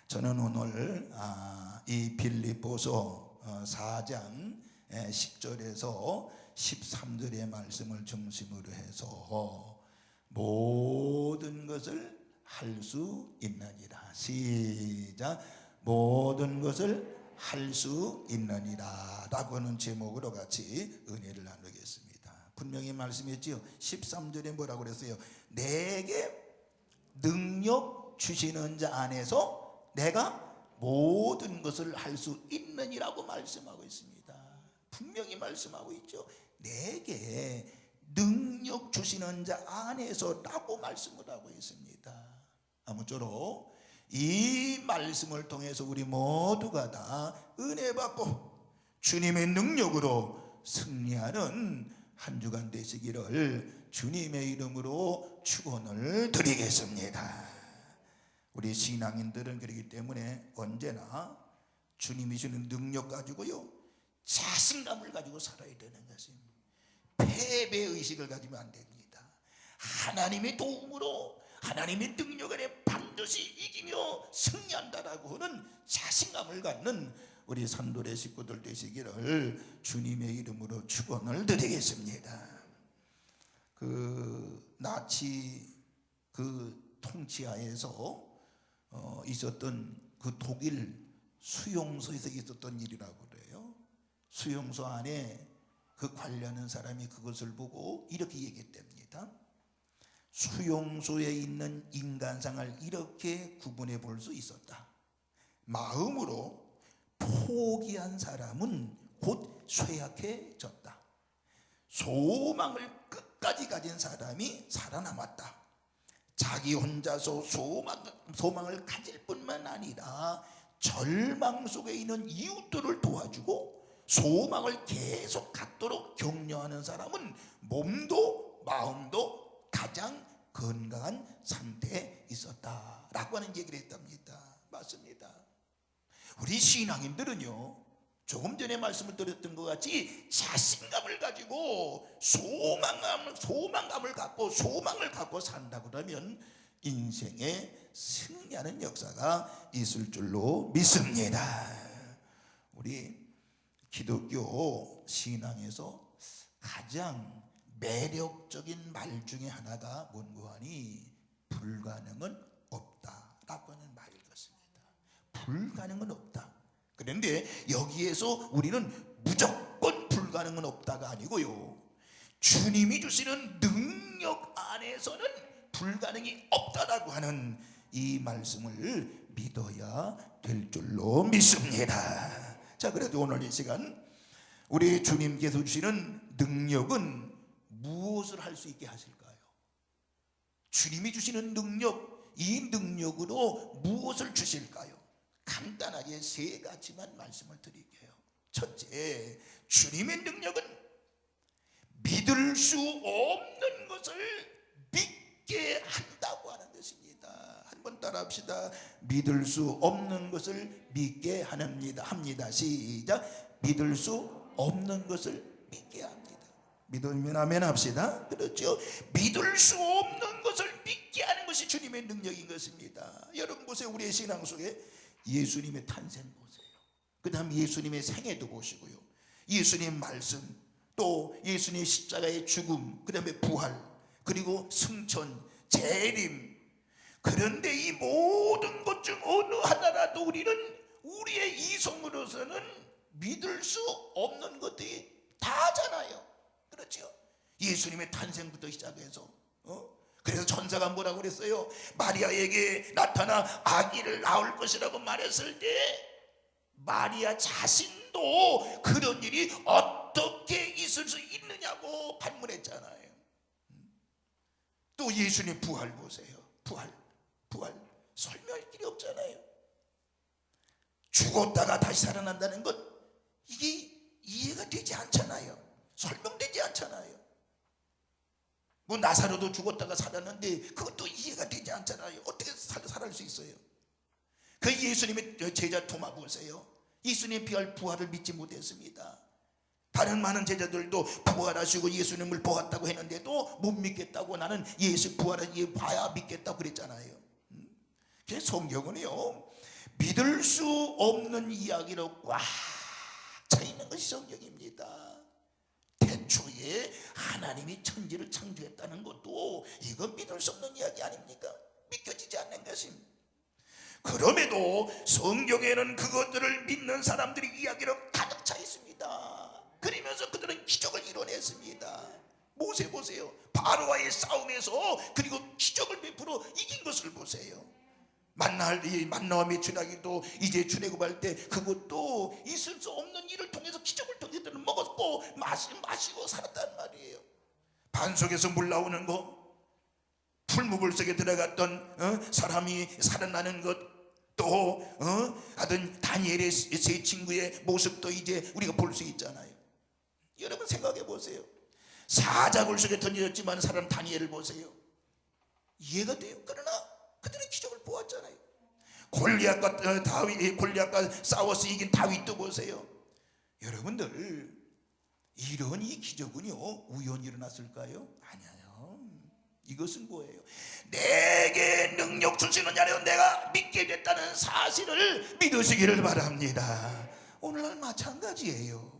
저는 오늘 이 빌립보서 4장 10절에서 13절의 말씀을 중심으로 해서 모든 것을 할 수 있느니라. 시작. 모든 것을 할 수 있느니라 라고 하는 제목으로 같이 은혜를 나누겠습니다. 분명히 말씀했지요. 13절에 뭐라고 그랬어요? 내게 능력 주시는 자 안에서 내가 모든 것을 할 수 있느니라고 말씀하고 있습니다. 분명히 말씀하고 있죠. 내게 능력 주시는 자 안에서라고 말씀을 하고 있습니다. 아무쪼록 이 말씀을 통해서 우리 모두가 다 은혜 받고 주님의 능력으로 승리하는 한 주간 되시기를 주님의 이름으로 축원을 드리겠습니다. 우리 신앙인들은 그렇기 때문에 언제나 주님이 주는 능력 가지고요, 자신감을 가지고 살아야 되는 것입니다. 패배의식을 가지면 안 됩니다. 하나님의 도움으로 하나님의 능력 안에 반드시 이기며 승리한다라고 하는 자신감을 갖는 우리 산돌의 식구들 되시기를 주님의 이름으로 축원을 드리겠습니다. 나치 통치하에서 있었던 그 독일 수용소에서 있었던 일이라고 그래요. 수용소 안에 그 관리하는 사람이 그것을 보고 이렇게 얘기했답니다. 수용소에 있는 인간상을 이렇게 구분해 볼 수 있었다. 마음으로 포기한 사람은 곧 쇠약해졌다. 소망을 끝까지 가진 사람이 살아남았다. 자기 혼자서 소망을 가질 뿐만 아니라 절망 속에 있는 이웃들을 도와주고 소망을 계속 갖도록 격려하는 사람은 몸도 마음도 가장 건강한 상태에 있었다라고 하는 얘기를 했답니다. 맞습니다. 우리 신앙인들은요, 조금 전에 말씀을 드렸던 것 같이 자신감을 가지고 소망감을 갖고 소망을 갖고 산다 그러면 인생에 승리하는 역사가 있을 줄로 믿습니다. 우리 기독교 신앙에서 가장 매력적인 말 중에 하나가 뭔고 하니 불가능은 없다라고 하는 말일 것입니다. 불가능은 없다. 그런데 여기에서 우리는 무조건 불가능은 없다가 아니고요, 주님이 주시는 능력 안에서는 불가능이 없다라고 하는 이 말씀을 믿어야 될 줄로 믿습니다. 자, 그래도 오늘 이 시간 우리 주님께서 주시는 능력은 무엇을 할 수 있게 하실까요? 주님이 주시는 능력, 이 능력으로 무엇을 주실까요? 간단하게 세 가지만 말씀을 드릴게요. 첫째, 주님의 능력은 믿을 수 없는 것을 믿게 한다고 하는 것입니다. 한번 따라 합시다. 믿을 수 없는 것을 믿게 합니다. 시작. 믿을 수 없는 것을 믿게 합니다. 믿으면 아멘 합시다. 그렇죠? 믿을 수 없는 것을 믿게 하는 것이 주님의 능력인 것입니다. 여러분 보세요. 우리의 신앙 속에 예수님의 탄생 보세요. 그 다음 예수님의 생애도 보시고요, 예수님 말씀, 또 예수님의 십자가의 죽음, 그 다음에 부활, 그리고 승천, 재림. 그런데 이 모든 것 중 어느 하나라도 우리는 우리의 이성으로서는 믿을 수 없는 것들이 다잖아요. 그렇죠? 예수님의 탄생부터 시작해서 그래서 천사가 뭐라고 그랬어요? 마리아에게 나타나 아기를 낳을 것이라고 말했을 때 마리아 자신도 그런 일이 어떻게 있을 수 있느냐고 반문했잖아요. 또 예수님 부활 보세요. 부활 설명할 길이 없잖아요. 죽었다가 다시 살아난다는 것, 이게 이해가 되지 않잖아요. 설명되지 않잖아요. 뭐 나사로도 죽었다가 살았는데 그것도 이해가 되지 않잖아요. 어떻게 살아날 수 있어요? 그 예수님의 제자 토마 보세요. 예수님의 부활을 믿지 못했습니다. 다른 많은 제자들도 부활하시고 예수님을 보았다고 했는데도 못 믿겠다고, 나는 예수 부활을 봐야 믿겠다고 그랬잖아요. 성경은요, 믿을 수 없는 이야기로 꽉 차 있는 것이 성경입니다. 태초에 하나님이 천지를 창조했다는 것도 이건 믿을 수 없는 이야기 아닙니까? 믿겨지지 않는 것입니다. 그럼에도 성경에는 그것들을 믿는 사람들의 이야기로 가득 차 있습니다. 그러면서 그들은 기적을 이뤄냈습니다. 모세 보세요. 바로와의 싸움에서 그리고 기적을 베풀어 이긴 것을 보세요. 만나와 메추라기도 이제 출애굽할 때 그것도 있을 수 없는 일을 통해서 기적을 통해서 먹었고 마시고 살았단 말이에요. 반석에서 물 나오는 거, 풀무불 속에 들어갔던 사람이 살아나는 것, 또 하던 다니엘의 세 친구의 모습도 이제 우리가 볼 수 있잖아요. 여러분 생각해 보세요. 사자굴 속에 던져졌지만 사람 다니엘을 보세요. 이해가 돼요? 그러나 그들은 기적을 보았잖아요. 골리앗과 싸워서 이긴 다윗도 보세요. 여러분들, 이런 이 기적은요 우연히 일어났을까요? 아니에요. 이것은 뭐예요? 내게 능력 주시는 자는 내가 믿게 됐다는 사실을 믿으시기를 바랍니다. 오늘날 마찬가지예요.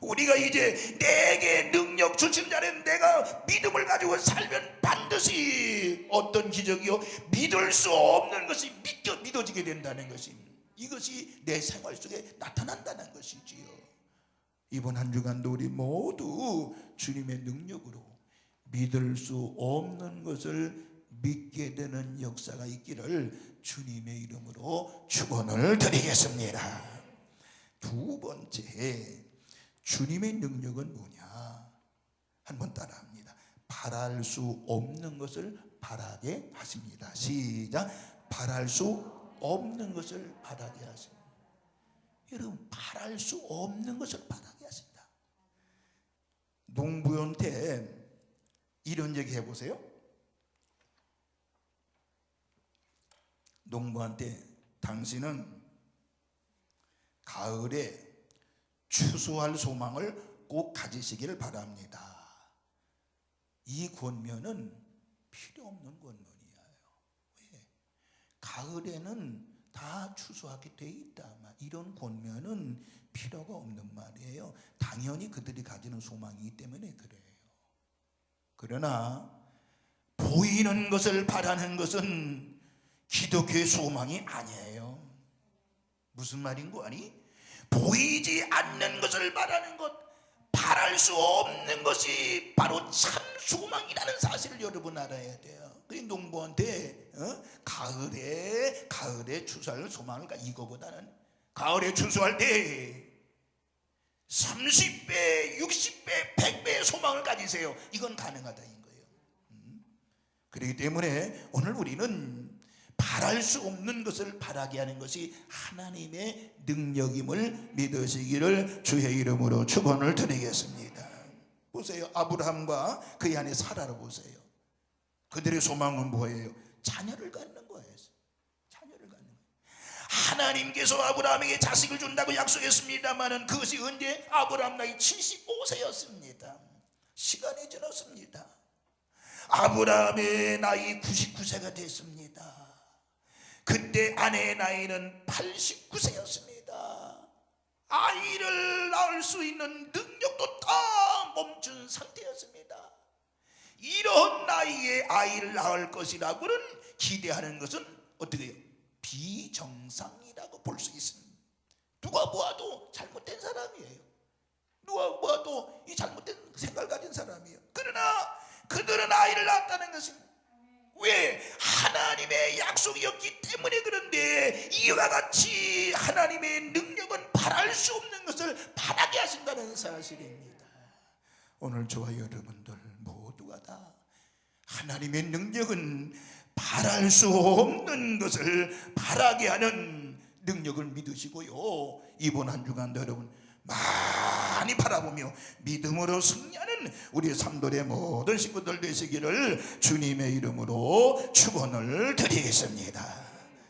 우리가 이제 내게 능력 주신 자는 내가 믿음을 가지고 살면 반드시 어떤 기적이요? 믿을 수 없는 것이 믿어지게 된다는 것입니다. 이것이 내 생활 속에 나타난다는 것이지요. 이번 한 주간도 우리 모두 주님의 능력으로 믿을 수 없는 것을 믿게 되는 역사가 있기를 주님의 이름으로 축원을 드리겠습니다. 두 번째, 주님의 능력은 뭐냐? 한번 따라합니다. 바랄 수 없는 것을 바라게 하십니다. 시작. 바랄 수 없는 것을 바라게 하십니다. 여러분, 바랄 수 없는 것을 바라게 하신다. 농부연 때 이런 얘기 해보세요. 농부한테 당신은 가을에 추수할 소망을 꼭 가지시기를 바랍니다. 이 권면은 필요 없는 권면이에요. 왜? 가을에는 다 추수하게 돼 있다. 이런 권면은 필요가 없는 말이에요. 당연히 그들이 가지는 소망이기 때문에 그래요. 그러나 보이는 것을 바라는 것은 기독교의 소망이 아니에요. 무슨 말인 거 아니? 보이지 않는 것을 바라는 것, 바랄 수 없는 것이 바로 참 소망이라는 사실을 여러분 알아야 돼요. 그 농부한테 가을에 추수할 소망을, 이거보다는 가을에 추수할 때 30배, 60배, 100배의 소망을 가지세요. 이건 가능하다는 거예요. 그렇기 때문에 오늘 우리는 바랄 수 없는 것을 바라게 하는 것이 하나님의 능력임을 믿으시기를 주의 이름으로 축원을 드리겠습니다. 보세요. 아브라함과 그의 아내 사라를 보세요. 그들의 소망은 뭐예요? 자녀를 갖는 거예요. 자녀를 갖는 거예요. 하나님께서 아브라함에게 자식을 준다고 약속했습니다마는 그것이 언제? 아브라함 나이 75세였습니다. 시간이 지났습니다. 아브라함의 나이 99세가 됐습니다. 그때 아내의 나이는 89세였습니다. 아이를 낳을 수 있는 능력도 다 멈춘 상태였습니다. 이런 나이에 아이를 낳을 것이라고는 기대하는 것은 어떻게 해요? 비정상이라고 볼 수 있습니다. 누가 보아도 잘못된 사람이에요. 누가 보아도 이 잘못된 생각을 가진 사람이에요. 그러나 그들은 아이를 낳았다는 것입니다. 왜? 하나님의 약속이었기 때문에. 그런데 이와 같이 하나님의 능력은 바랄 수 없는 것을 바라게 하신다는 사실입니다. 오늘 저와 여러분들 모두가 다 하나님의 능력은 바랄 수 없는 것을 바라게 하는 능력을 믿으시고요, 이번 한 주간도 여러분 많이 바라보며 믿음으로 승리하는 우리 삼돌의 모든 식구들 되시기를 주님의 이름으로 축원을 드리겠습니다.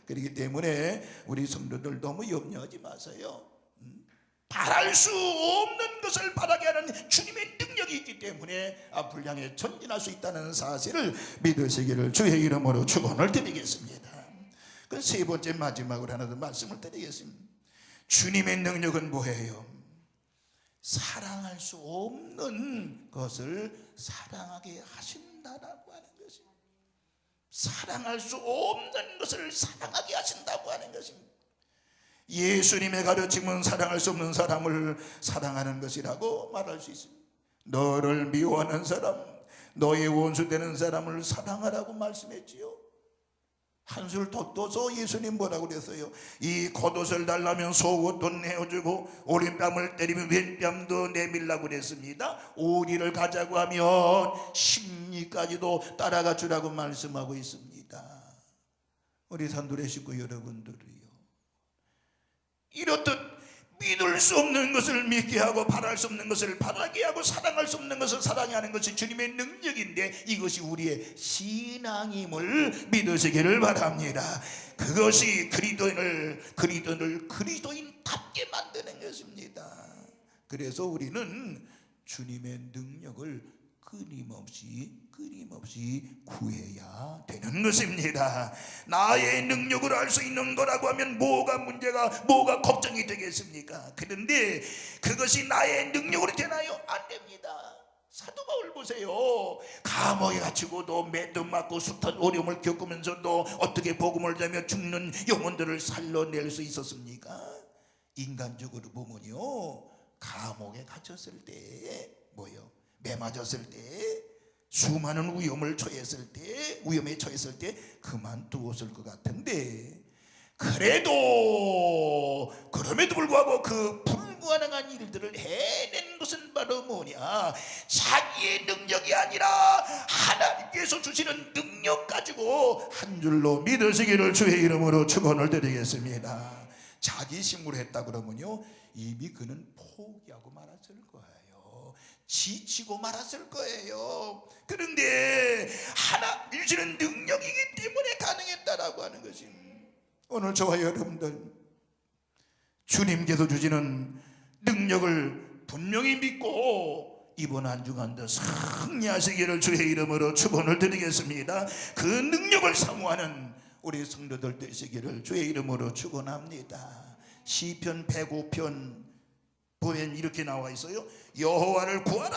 그렇기 때문에 우리 성도들 너무 염려하지 마세요. 바랄 수 없는 것을 바라게 하는 주님의 능력이 있기 때문에 앞을 향해 전진할 수 있다는 사실을 믿으시기를 주의 이름으로 축원을 드리겠습니다. 그 세 번째 마지막으로 하나 더 말씀을 드리겠습니다. 주님의 능력은 뭐예요? 사랑할 수 없는 것을 사랑하게 하신다라고 하는 것입니다. 사랑할 수 없는 것을 사랑하게 하신다고 하는 것입니다. 예수님의 가르침은 사랑할 수 없는 사람을 사랑하는 것이라고 말할 수 있습니다. 너를 미워하는 사람, 너의 원수 되는 사람을 사랑하라고 말씀했지요. 한술 더 떠서 예수님 뭐라고 그랬어요? 이 겉옷을 달라면 속옷도 내어주고 오른뺨을 때리면 왼뺨도 내밀라고 그랬습니다. 오리를 가자고 하면 십리까지도 따라가 주라고 말씀하고 있습니다. 우리 산도의 식구 여러분들이요, 이렇듯 믿을 수 없는 것을 믿게 하고 바랄 수 없는 것을 바라게 하고 사랑할 수 없는 것을 사랑해 하는 것이 주님의 능력인데, 이것이 우리의 신앙임을 믿으시기를 바랍니다. 그것이 그리스도인답게 만드는 것입니다. 그래서 우리는 주님의 능력을 끊임없이 구해야 되는 것입니다. 나의 능력으로 할 수 있는 거라고 하면 뭐가 문제가, 뭐가 걱정이 되겠습니까? 그런데 그것이 나의 능력으로 되나요? 안 됩니다. 사도 바울 보세요. 감옥에 갇히고도 매듭 맞고 숱한 어려움을 겪으면서도 어떻게 복음을 전하며 죽는 영혼들을 살려낼 수 있었습니까? 인간적으로 보면요, 감옥에 갇혔을 때 매 맞았을 때, 수많은 위험에 처했을 때 그만두었을 것 같은데, 그럼에도 불구하고 그 불가능한 일들을 해낸 것은 바로 뭐냐? 자기의 능력이 아니라 하나님께서 주시는 능력 가지고 한 줄로 믿으시기를 주의 이름으로 축원을 드리겠습니다. 자기 힘으로 했다 그러면요, 이미 그는 포기하고 말았을 거예요. 지치고 말았을 거예요. 그런데 하나님 주시는 능력이기 때문에 가능했다라고 하는 것입니다. 오늘 저와 여러분들, 주님께서 주시는 능력을 분명히 믿고 이번 한 주간도 승리하시기를 주의 이름으로 축원을 드리겠습니다. 그 능력을 사모하는 우리 성도들 되시기를 주의 이름으로 축원합니다. 시편 105편 보면 이렇게 나와 있어요. 여호와를 구하라,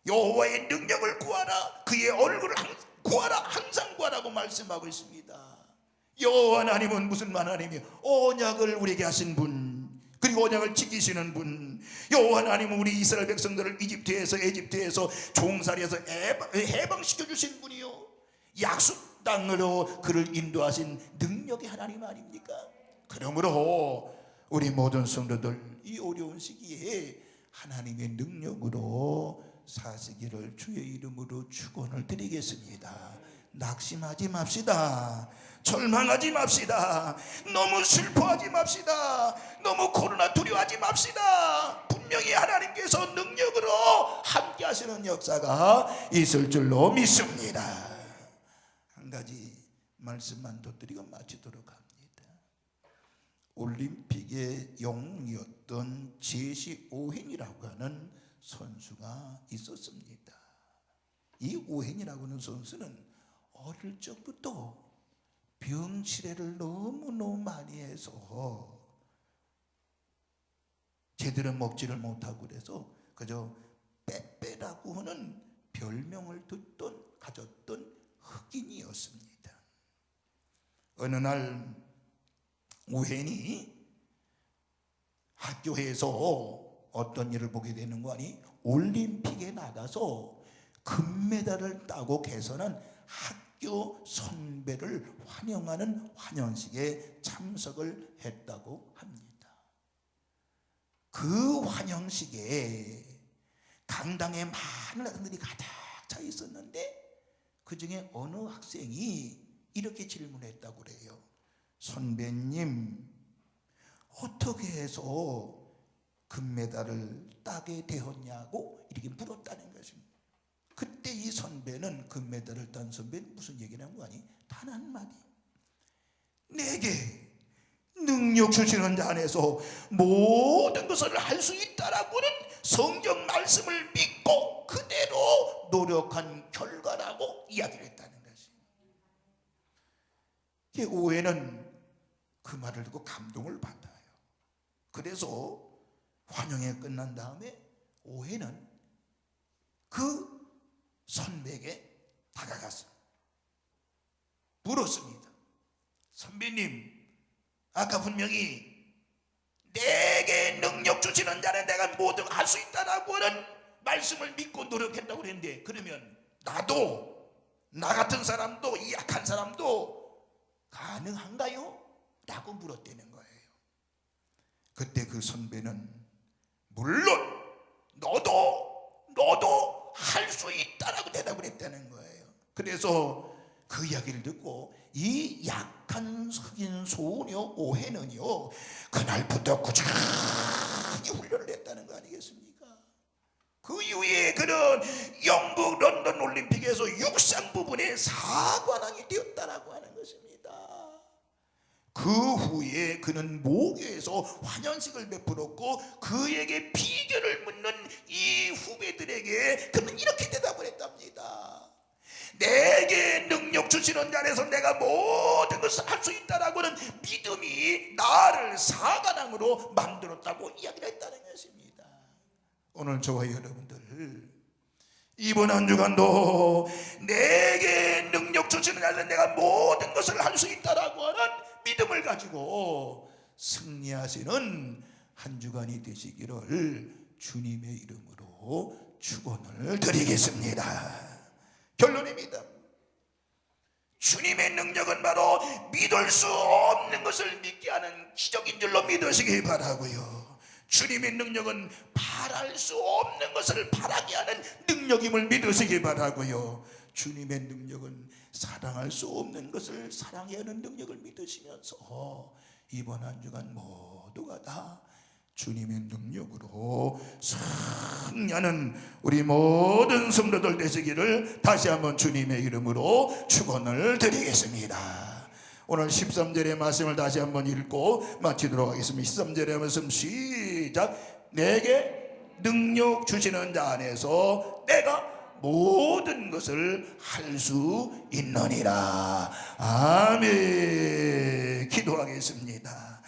여호와의 능력을 구하라, 그의 얼굴을 구하라, 항상 구하라고 말씀하고 있습니다. 여호와 하나님은 무슨 하나님이에요? 언약을 우리에게 하신 분, 그리고 언약을 지키시는 분. 여호와 하나님은 우리 이스라엘 백성들을 에집트에서 종살이에서 해방시켜 주신 분이요, 약속 땅으로 그를 인도하신 능력의 하나님 아닙니까? 그러므로 우리 모든 성도들 이 어려운 시기에 하나님의 능력으로 사시기를 주의 이름으로 축원을 드리겠습니다. 낙심하지 맙시다. 절망하지 맙시다. 너무 슬퍼하지 맙시다. 너무 코로나 두려워하지 맙시다. 분명히 하나님께서 능력으로 함께 하시는 역사가 있을 줄로 믿습니다. 한 가지 말씀만 더 드리고 마치도록 합니다. 올림픽의 영웅이었던 제시 오행이라고 하는 선수가 있었습니다. 이 오행이라고 하는 선수는 어릴 적부터 병치레를 너무너무 많이 해서 제대로 먹지를 못하고 그래서 그저 빼빼라고 하는 별명을 가졌던 흑인이었습니다. 어느 날 우연히 학교에서 어떤 일을 보게 되는 거 아니? 올림픽에 나가서 금메달을 따고 개선한 학교 선배를 환영하는 환영식에 참석을 했다고 합니다. 그 환영식에 강당에 많은 학생들이 가득 차 있었는데 그 중에 어느 학생이 이렇게 질문했다고 그래요. 선배님, 어떻게 해서 금메달을 따게 되었냐고 이렇게 물었다는 것입니다. 그때 이 선배는, 금메달을 딴 선배는 무슨 얘기를 한 거 아니? 단 한마디, 내게 능력 주시는 자 안에서 모든 것을 할 수 있다라고는 성경 말씀을 믿고 그대로 노력한 결과라고 이야기를 했다는 것입니다. 오해는 그 말을 듣고 감동을 받아요. 그래서 환영회 끝난 다음에 오해는 그 선배에게 다가가서 물었습니다. 선배님, 아까 분명히 내게 능력 주시는 자는 내가 뭐든 할 수 있다라고 하는 말씀을 믿고 노력했다고 그랬는데, 그러면 나도, 나 같은 사람도, 이 약한 사람도 가능한가요? 라고 물었다는 거예요. 그때 그 선배는 물론 너도 할 수 있다라고 대답을 했다는 거예요. 그래서 그 이야기를 듣고 이 약한 흑인 소녀 오해는요, 그날부터 꾸준히 훈련을 했다는 거 아니겠습니까? 그 이후에 그는 영국 런던 올림픽에서 육상 부분에 4관왕이 되었다라고 하는 것입니다. 그 후에 그는 모교에서 환연식을 베풀었고, 그에게 비결을 묻는 이 후배들에게 그는 이렇게 대답을 했답니다. 내게 능력 주시는 자에서 내가 모든 것을 할 수 있다라고 하는 믿음이 나를 사관왕으로 만들었다고 이야기를 했다는 것입니다. 오늘 저와 여러분들, 이번 한 주간도 내게 능력 주시는 자에서 내가 모든 것을 할 수 있다라고 하는 믿음을 가지고 승리하시는 한 주간이 되시기를 주님의 이름으로 축원을 드리겠습니다. 결론입니다. 주님의 능력은 바로 믿을 수 없는 것을 믿게 하는 기적인 줄로 믿으시기 바라고요. 주님의 능력은 바랄 수 없는 것을 바라게 하는 능력임을 믿으시기 바라고요. 주님의 능력은 사랑할 수 없는 것을 사랑해야 하는 능력을 믿으시면서 이번 한 주간 모두가 다 주님의 능력으로 승리하는 우리 모든 성도들 되시기를 다시 한번 주님의 이름으로 축원을 드리겠습니다. 오늘 13절의 말씀을 다시 한번 읽고 마치도록 하겠습니다. 13절의 말씀 시작. 내게 능력 주시는 자 안에서 내가 모든 것을 할 수 있느니라. 아멘. 기도하겠습니다.